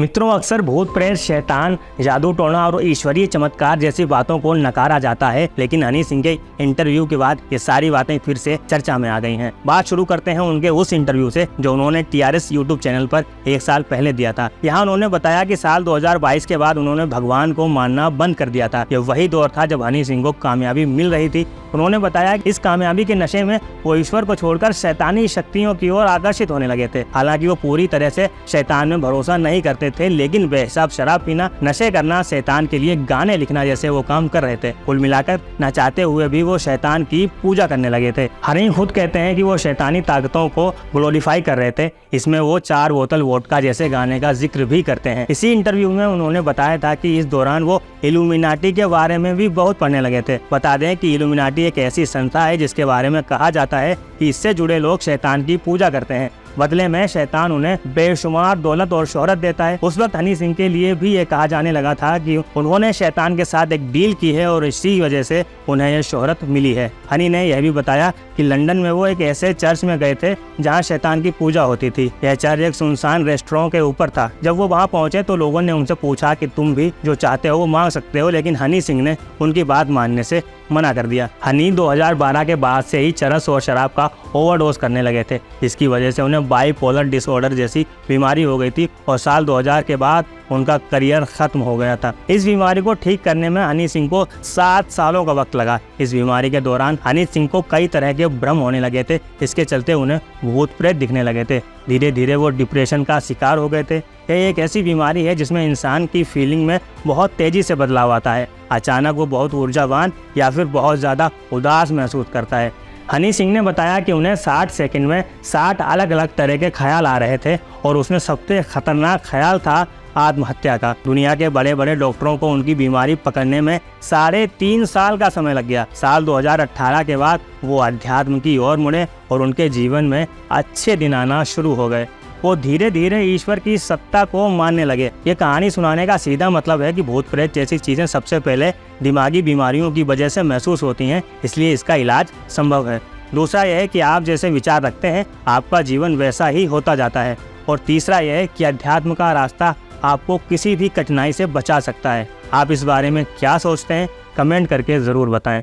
मित्रों, अक्सर भूत प्रेत, शैतान, जादू टोना और ईश्वरीय चमत्कार जैसी बातों को नकारा जाता है, लेकिन हनी सिंह के इंटरव्यू के बाद ये सारी बातें फिर से चर्चा में आ गई हैं। बात शुरू करते हैं उनके उस इंटरव्यू से जो उन्होंने TRS यूट्यूब चैनल पर 1 साल पहले दिया था। यहाँ उन्होंने बताया कि साल 2022 के बाद उन्होंने भगवान को मानना बंद कर दिया था। ये वही दौर था जब हनी सिंह को कामयाबी मिल रही थी। उन्होंने बताया कि इस कामयाबी के नशे में वो ईश्वर को छोड़कर शैतानी शक्तियों की ओर आकर्षित होने लगे थे। हालांकि वो पूरी तरह से शैतान में भरोसा नहीं करते थे, लेकिन बेहिसाब शराब पीना, नशे करना, शैतान के लिए गाने लिखना जैसे वो काम कर रहे थे। कुल मिलाकर न चाहते हुए भी वो शैतान की पूजा करने लगे थे। हनी खुद कहते हैं कि वो शैतानी ताकतों को ग्लोरीफाई कर रहे थे। इसमें वो 4 बोतल वोडका जैसे गाने का जिक्र भी करते हैं। इसी इंटरव्यू में उन्होंने बताया था कि इस दौरान वो इल्यूमिनाटी के बारे में भी बहुत पढ़ने लगे थे। बता दें कि इल्यूमिनाटी एक ऐसी संस्था है जिसके बारे में कहा जाता है कि इससे जुड़े लोग शैतान की पूजा करते हैं, बदले में शैतान उन्हें बेशुमार दौलत और शोहरत देता है। उस वक्त हनी सिंह के लिए भी ये कहा जाने लगा था कि उन्होंने शैतान के साथ एक डील की है और इसी वजह से उन्हें यह शोहरत मिली है। हनी ने यह भी बताया कि लंदन में वो एक ऐसे चर्च में गए थे जहां शैतान की पूजा होती थी। यह चर्च एक सुनसान रेस्टोरेंट के ऊपर था। जब वो वहां पहुंचे तो लोगों ने उनसे पूछा कि तुम भी जो चाहते हो वो मांग सकते हो, लेकिन हनी सिंह ने उनकी बात मानने से मना कर दिया। हनी 2012 के बाद से ही चरस और शराब का ओवरडोज करने लगे थे, जिसकी वजह से उन्हें बाइपोलर डिसऑर्डर जैसी बीमारी हो गई थी और साल 2000 के बाद उनका करियर खत्म हो गया था। इस बीमारी को ठीक करने में हनी सिंह को 7 सालों का वक्त लगा। इस बीमारी के दौरान हनी सिंह को कई तरह के भ्रम होने लगे थे। इसके चलते उन्हें भूत प्रेत दिखने लगे थे। धीरे धीरे वो डिप्रेशन का शिकार हो गए थे। यह एक ऐसी बीमारी है जिसमें इंसान की फीलिंग में बहुत तेजी से बदलाव आता है। अचानक वो बहुत ऊर्जावान या फिर बहुत ज़्यादा उदास महसूस करता है। हनी सिंह ने बताया कि उन्हें 60 सेकंड में 60 अलग अलग तरह के ख्याल आ रहे थे और उसमें सबसे खतरनाक ख्याल था आत्महत्या का। दुनिया के बड़े बड़े डॉक्टरों को उनकी बीमारी पकड़ने में 3.5 साल का समय लग गया। साल 2018 के बाद वो अध्यात्म की ओर मुड़े और उनके जीवन में अच्छे दिन आना शुरू हो गए। वो धीरे धीरे ईश्वर की सत्ता को मानने लगे। ये कहानी सुनाने का सीधा मतलब है कि भूत प्रेत जैसी चीज़ें सबसे पहले दिमागी बीमारियों की वजह से महसूस होती हैं, इसलिए इसका इलाज संभव है। दूसरा यह है कि आप जैसे विचार रखते हैं आपका जीवन वैसा ही होता जाता है। और तीसरा यह है कि अध्यात्म का रास्ता आपको किसी भी कठिनाई से बचा सकता है। आप इस बारे में क्या सोचते हैं? कमेंट करके ज़रूर बताएं।